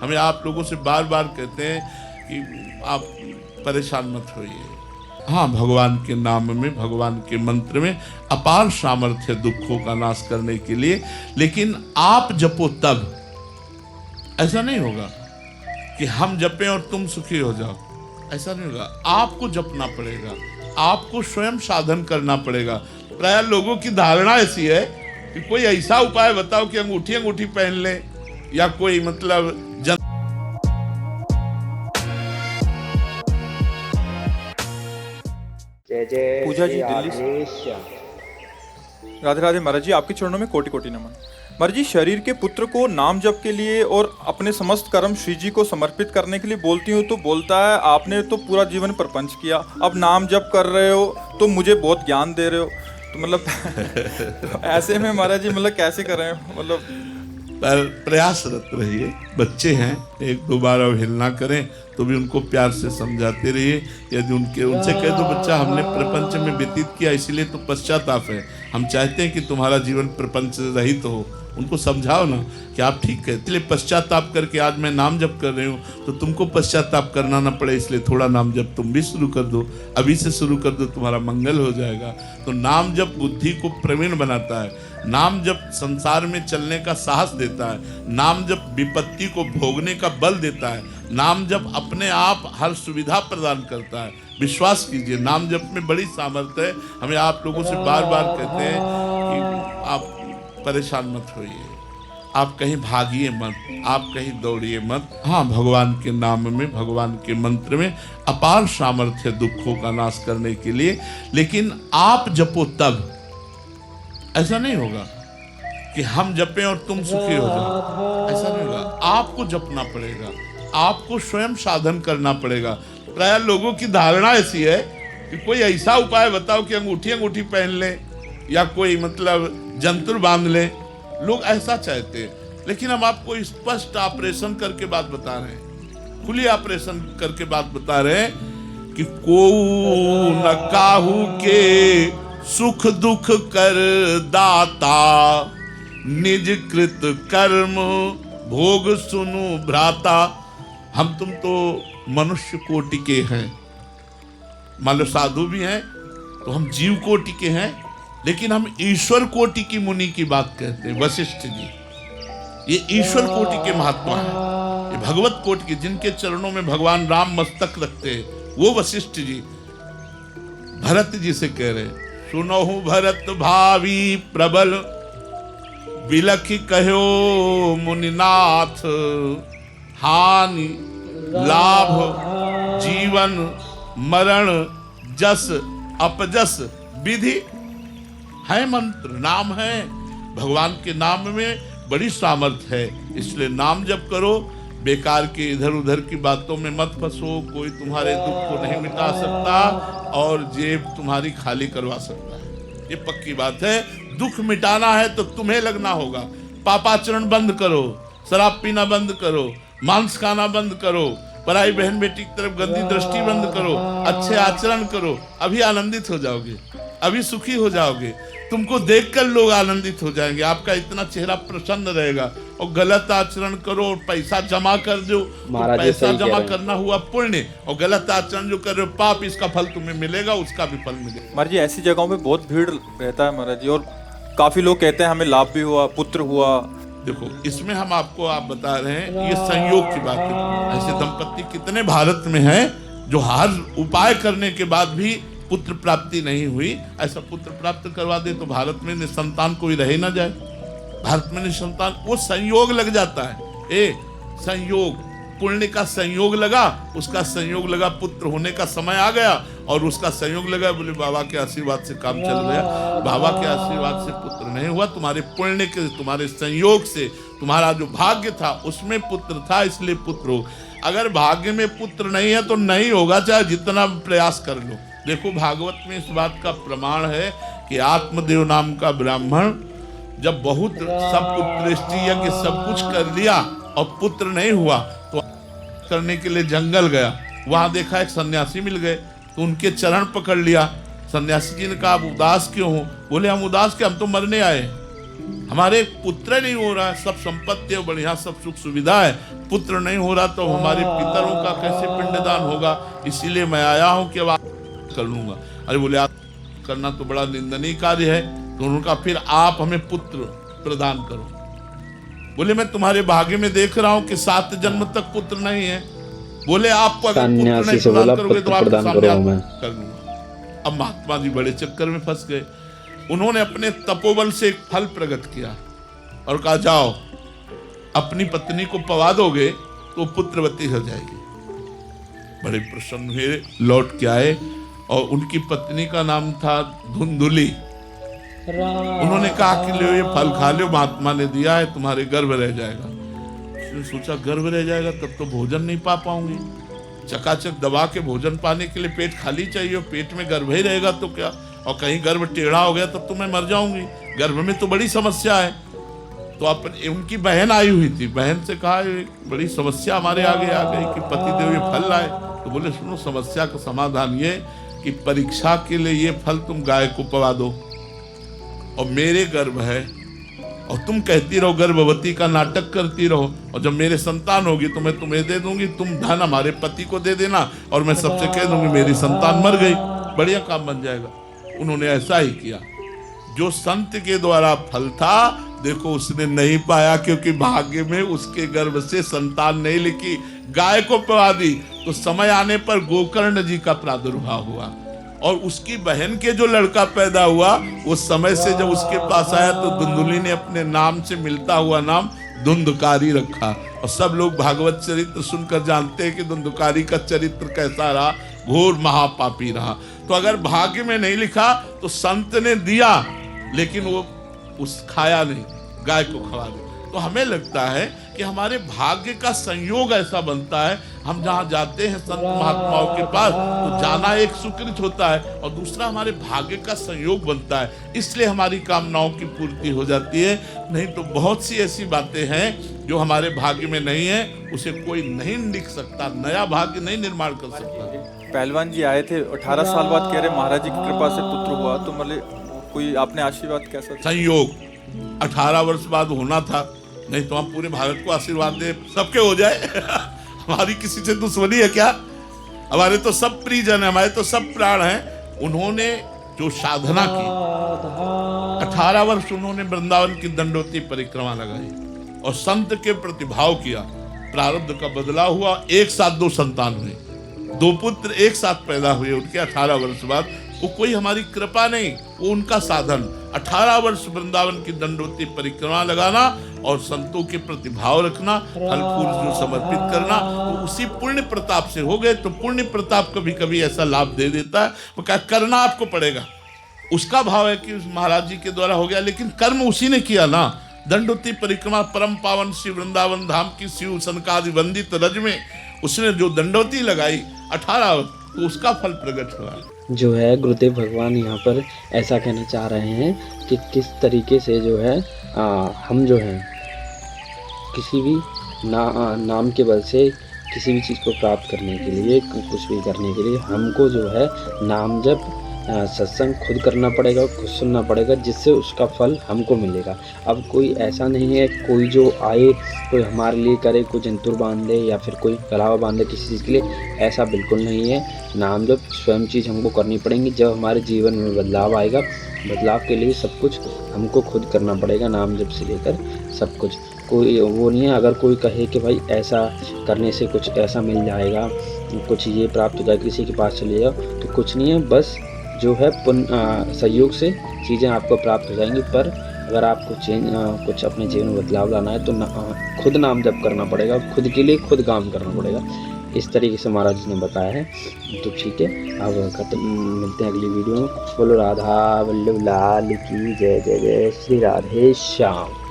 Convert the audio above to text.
हमें आप लोगों से बार बार कहते हैं कि आप परेशान मत होइए। हाँ, भगवान के नाम में, भगवान के मंत्र में अपार सामर्थ्य है दुखों का नाश करने के लिए, लेकिन आप जपो तब। ऐसा नहीं होगा कि हम जपें और तुम सुखी हो जाओ, ऐसा नहीं होगा। आपको जपना पड़ेगा, आपको स्वयं साधन करना पड़ेगा। प्राय लोगों की धारणा ऐसी है कि कोई ऐसा उपाय बताओ कि अंगूठी अंगूठी पहन ले, या कोई मतलब जय जय पूजा जी, श्री दिल्ली से। आग्नेश। राधे राधे महाराज जी, आपके चरणों में कोटि कोटि नमन। महाराज जी, शरीर के पुत्र को नाम जप के लिए और अपने समस्त कर्म श्री जी को समर्पित करने के लिए बोलती हूँ तो बोलता है आपने तो पूरा जीवन प्रपंच किया, अब नाम जप कर रहे हो तो मुझे बहुत ज्ञान दे रहे हो, तो मतलब तो ऐसे में महाराज जी मतलब कैसे करें, मतलब पर प्रयासरत रहिए। बच्चे हैं, एक दो बार अवहेलना करें तो भी उनको प्यार से समझाते रहिए। यदि उनसे कह दो बच्चा हमने प्रपंच में व्यतीत किया इसीलिए तो पश्चाताप है, हम चाहते हैं कि तुम्हारा जीवन प्रपंच रहित हो, उनको समझाओ ना कि आप ठीक है, इसलिए पश्चाताप करके आज मैं नाम जप कर रही हूँ तो तुमको पश्चाताप करना ना पड़े, इसलिए थोड़ा नाम जप तुम भी शुरू कर दो, अभी से शुरू कर दो, तुम्हारा मंगल हो जाएगा। तो नाम जप बुद्धि को प्रवीण बनाता है, नाम जप संसार में चलने का साहस देता है, नाम जप विपत्ति को भोगने का बल देता है, नाम जप अपने आप हर सुविधा प्रदान करता है। विश्वास कीजिए, नाम जप में बड़ी सामर्थ्य है। हमें आप लोगों से बार बार कहते हैं कि आप परेशान मत होइए, आप कहीं भागिए मत, आप कहीं दौड़िए मत। हाँ, भगवान के नाम में, भगवान के मंत्र में अपार सामर्थ्य है दुखों का नाश करने के लिए, लेकिन आप जपो तब। ऐसा नहीं होगा कि हम जपें और तुम सुखी हो जाओ, ऐसा नहीं होगा। आपको जपना पड़ेगा, आपको स्वयं साधन करना पड़ेगा। प्राय लोगों की धारणा ऐसी है कि कोई ऐसा उपाय बताओ कि अंगूठी अंगूठी पहन ले, या कोई मतलब जंतुर बांध ले, लोग ऐसा चाहते हैं। लेकिन हम आपको स्पष्ट ऑपरेशन करके बात बता रहे हैं, खुली ऑपरेशन करके बात बता रहे हैं कि को न काहू के सुख दुख कर दाता, निज कृत कर्म भोग सुनु भ्राता। हम तुम तो मनुष्य कोटि के हैं, मान लो साधु भी हैं तो हम जीव कोटि के हैं, लेकिन हम ईश्वर कोटि की मुनि की बात कहते हैं। वशिष्ठ जी, ये ईश्वर कोटि के महात्मा हैं, ये भगवत कोटि के, जिनके चरणों में भगवान राम मस्तक रखते हैं, वो वशिष्ठ जी भरत जी से कह रहे, सुनहु भरत भावी प्रबल, बिलखि कहो मुनिनाथ, हानि लाभ जीवन मरण जस अपजस विधि। है मंत्र, नाम है, भगवान के नाम में बड़ी सामर्थ्य है, इसलिए नाम जप करो। बेकार के इधर उधर की बातों में मत फंसो, कोई तुम्हारे दुख को नहीं मिटा सकता और जेब तुम्हारी खाली करवा सकता है, ये पक्की बात है। दुख मिटाना है तो तुम्हें लगना होगा। पापाचरण बंद करो, शराब पीना बंद करो, मांस खाना बंद करो, पराई बहन बेटी की तरफ गंदी दृष्टि बंद करो, अच्छे आचरण करो, अभी आनंदित हो जाओगे, अभी सुखी हो जाओगे। तुमको देखकर लोग आनंदित हो जाएंगे, आपका इतना चेहरा प्रसन्न रहेगा। और गलत आचरण करो और पैसा जमा कर दो, तो पैसा जमा करना हुआ पुण्य, और गलत आचरण जो कर रहे हो पाप, इसका फल तुम्हें मिलेगा, उसका भी फल मिलेगा। महाराज जी ऐसी जगहों पे बहुत भीड़ रहता है महाराज जी, और काफी लोग कहते हैं हमें लाभ भी हुआ, पुत्र हुआ। देखो, इसमें हम आपको बता रहे हैं, ये संयोग की बात है। ऐसे दंपत्ति कितने भारत में हैं जो हर उपाय करने के बाद भी पुत्र प्राप्ति नहीं हुई। ऐसा पुत्र प्राप्त करवा दे तो भारत में निसंतान कोई रहे ना जाए, भारत में निसंतान, वो संयोग लग जाता है। संयोग, पुण्य का संयोग लगा, उसका संयोग लगा, पुत्र होने का समय आ गया, और उसका संयोग लगा, बोले बाबा के आशीर्वाद से काम चल गया, बाबा के आशीर्वाद से पुत्र नहीं हुआ, तुम्हारे पुण्य के, तुम्हारे संयोग से, तुम्हारा जो भाग्य था उसमें पुत्र था, इसलिए पुत्र हो। अगर भाग्य में पुत्र नहीं है तो नहीं होगा, चाहे जितना प्रयास कर लो। देखो, भागवत में इस बात का प्रमाण है कि आत्मदेव नाम का ब्राह्मण जब बहुत सब पुत्रेष्टि यज्ञ सब कुछ कर लिया और पुत्र नहीं हुआ तो करने के लिए जंगल गया, वहां देखा एक सन्यासी मिल गए, तो उनके चरण पकड़ लिया। सन्यासी जी ने कहा, आप उदास क्यों हो? बोले, हम उदास क्यों, हम तो मरने आए, हमारे पुत्र नहीं हो रहा है, सब संपत्ति है, बढ़िया सब सुख सुविधा है, पुत्र नहीं हो रहा तो हमारे पितरों का कैसे पिंडदान होगा, इसीलिए मैं आया हूं कि अब आप कर लूंगा। अरे बोले आप करना तो बड़ा निंदनीय कार्य है। तो उन्होंने कहा फिर आप हमें पुत्र प्रदान करो। बोले मैं तुम्हारे भाग्य में देख रहा हूं कि 7 जन्म तक पुत्र नहीं है। बोले आपको अगर पुत्र नहीं प्रदान करोगे तो आपके सामने कर लूंगा। अब महात्मा जी बड़े चक्कर में फंस गए। उन्होंने अपने तपोबल से एक फल प्रकट किया और कहा जाओ अपनी पत्नी को पवा दोगे तो पुत्रवती हो जाएगी। बड़े प्रसन्न हुए, लौट के आए और उनकी पत्नी का नाम था धुंधुली। उन्होंने कहा कि लो ये फल खा लो, महात्मा ने दिया है, तुम्हारे गर्भ रह जाएगा। उसने सोचा गर्भ रह जाएगा तब तो भोजन नहीं पा पाऊंगी, चकाचक दबा के भोजन पाने के लिए पेट खाली चाहिए, पेट में गर्भ ही रहेगा तो क्या, और कहीं गर्भ टेढ़ा हो गया तब तो मैं मर जाऊंगी, गर्भ में तो बड़ी समस्या है। तो अपने उनकी बहन आई हुई थी, बहन से कहा बड़ी समस्या हमारे आगे आ गई कि पतिदेव ये फल लाए। तो बोले सुनो समस्या का समाधान ये कि परीक्षा के लिए ये फल तुम गाय को पवा दो और मेरे गर्भ है और तुम कहती रहो गर्भवती का नाटक करती रहो, और जब मेरे संतान होगी तो मैं तुम्हें दे दूंगी, तुम धन हमारे पति को दे देना और मैं सबसे कह दूंगी मेरी संतान मर गई, बढ़िया काम बन जाएगा। उन्होंने ऐसा ही किया। जो संत के द्वारा फल था देखो उसने नहीं पाया, क्योंकि भाग्य में उसके गर्भ से संतान नहीं लिखी, गाय को पवा दी। तो समय आने पर गोकर्ण जी का प्रादुर्भाव हुआ और उसकी बहन के जो लड़का पैदा हुआ उस समय से जब उसके पास आया तो धुंधुली ने अपने नाम से मिलता हुआ नाम धुंधकारी रखा। और सब लोग भागवत चरित्र सुनकर जानते हैं कि धुंधकारी का चरित्र कैसा रहा, घोर महापापी रहा। तो अगर भाग्य में नहीं लिखा तो संत ने दिया लेकिन वो उस खाया नहीं, गाय को खवा दिया। तो हमें लगता है कि हमारे भाग्य का संयोग ऐसा बनता है, हम जहाँ जाते हैं संत महात्माओं के पास तो जाना एक सुकृत होता है और दूसरा हमारे भाग्य का संयोग बनता है, इसलिए हमारी कामनाओं की पूर्ति हो जाती है। नहीं तो बहुत सी ऐसी बातें हैं जो हमारे भाग्य में नहीं है, उसे कोई नहीं लिख सकता, नया भाग्य नहीं निर्माण कर सकता। पहलवान जी आए थे 18 साल बाद, कह रहे महाराज जी की कृपा से पुत्र हुआ, तो मतलब कोई आपने आशीर्वाद कैसा? संयोग 18 वर्ष बाद होना था, नहीं तो हम पूरे भारत को आशीर्वाद दे सबके हो जाए हमारी किसी से दुश्मनी है क्या? हमारे तो सब प्रियजन है, हमारे तो सब प्राण हैं। उन्होंने जो साधना की 18 वर्ष उन्होंने वृंदावन की दंडोती परिक्रमा लगाई और संत के प्रतिभाव किया, प्रारब्ध का बदलाव हुआ, एक साथ 2 संतान हुए, 2 पुत्र एक साथ पैदा हुए उनके 18 वर्ष बाद। वो कोई हमारी कृपा नहीं, वो उनका साधन। 18 वर्ष वृंदावन की दंडोती परिक्रमा लगाना और संतों के प्रतिभाव रखना, फल फूल जो समर्पित करना, तो उसी पुण्य प्रताप से हो गए। तो पुण्य प्रताप कभी कभी ऐसा लाभ दे देता है, वो क्या करना आपको पड़ेगा। उसका भाव है कि महाराज जी के द्वारा हो गया, लेकिन कर्म उसी ने किया ना। दंडोती परिक्रमा परम पावन श्री वृंदावन धाम की शिव सनकादि वंदित रज में उसने जो दंडोती लगाई 18, तो उसका फल प्रकट हुआ। जो है गुरुदेव भगवान यहाँ पर ऐसा कहना चाह रहे हैं कि किस तरीके से जो है हम जो है किसी भी नाम के बल से किसी भी चीज़ को प्राप्त करने के लिए, कुछ भी करने के लिए हमको जो है नाम जप सत्संग खुद करना पड़ेगा, खुद सुनना पड़ेगा, जिससे उसका फल हमको मिलेगा। अब कोई ऐसा नहीं है कोई जो आए कोई हमारे लिए करे, कोई जंतुर बांध दे या फिर कोई कलावा बांध दे किसी चीज़ के लिए, ऐसा बिल्कुल नहीं है। नाम जब स्वयं चीज़ हमको करनी पड़ेंगी। जब हमारे जीवन में बदलाव आएगा, बदलाव के लिए सब कुछ हमको खुद करना पड़ेगा, नाम जब से लेकर सब कुछ। कोई वो नहीं है अगर कोई कहे कि भाई ऐसा करने से कुछ ऐसा मिल जाएगा, कुछ ये प्राप्त हो जाएगा, किसी के पास चले जाओ, तो कुछ नहीं है। बस जो है सहयोग से चीज़ें आपको प्राप्त हो जाएंगी। पर अगर आपको कुछ अपने जीवन में बदलाव लाना है तो खुद नाम जप करना पड़ेगा, खुद के लिए खुद काम करना पड़ेगा। इस तरीके से महाराज जी ने बताया है। तो ठीक है, अब मिलते हैं अगली वीडियो में। बोलो राधा वल्लभ लाल की जय। जय जय श्री राधे श्याम।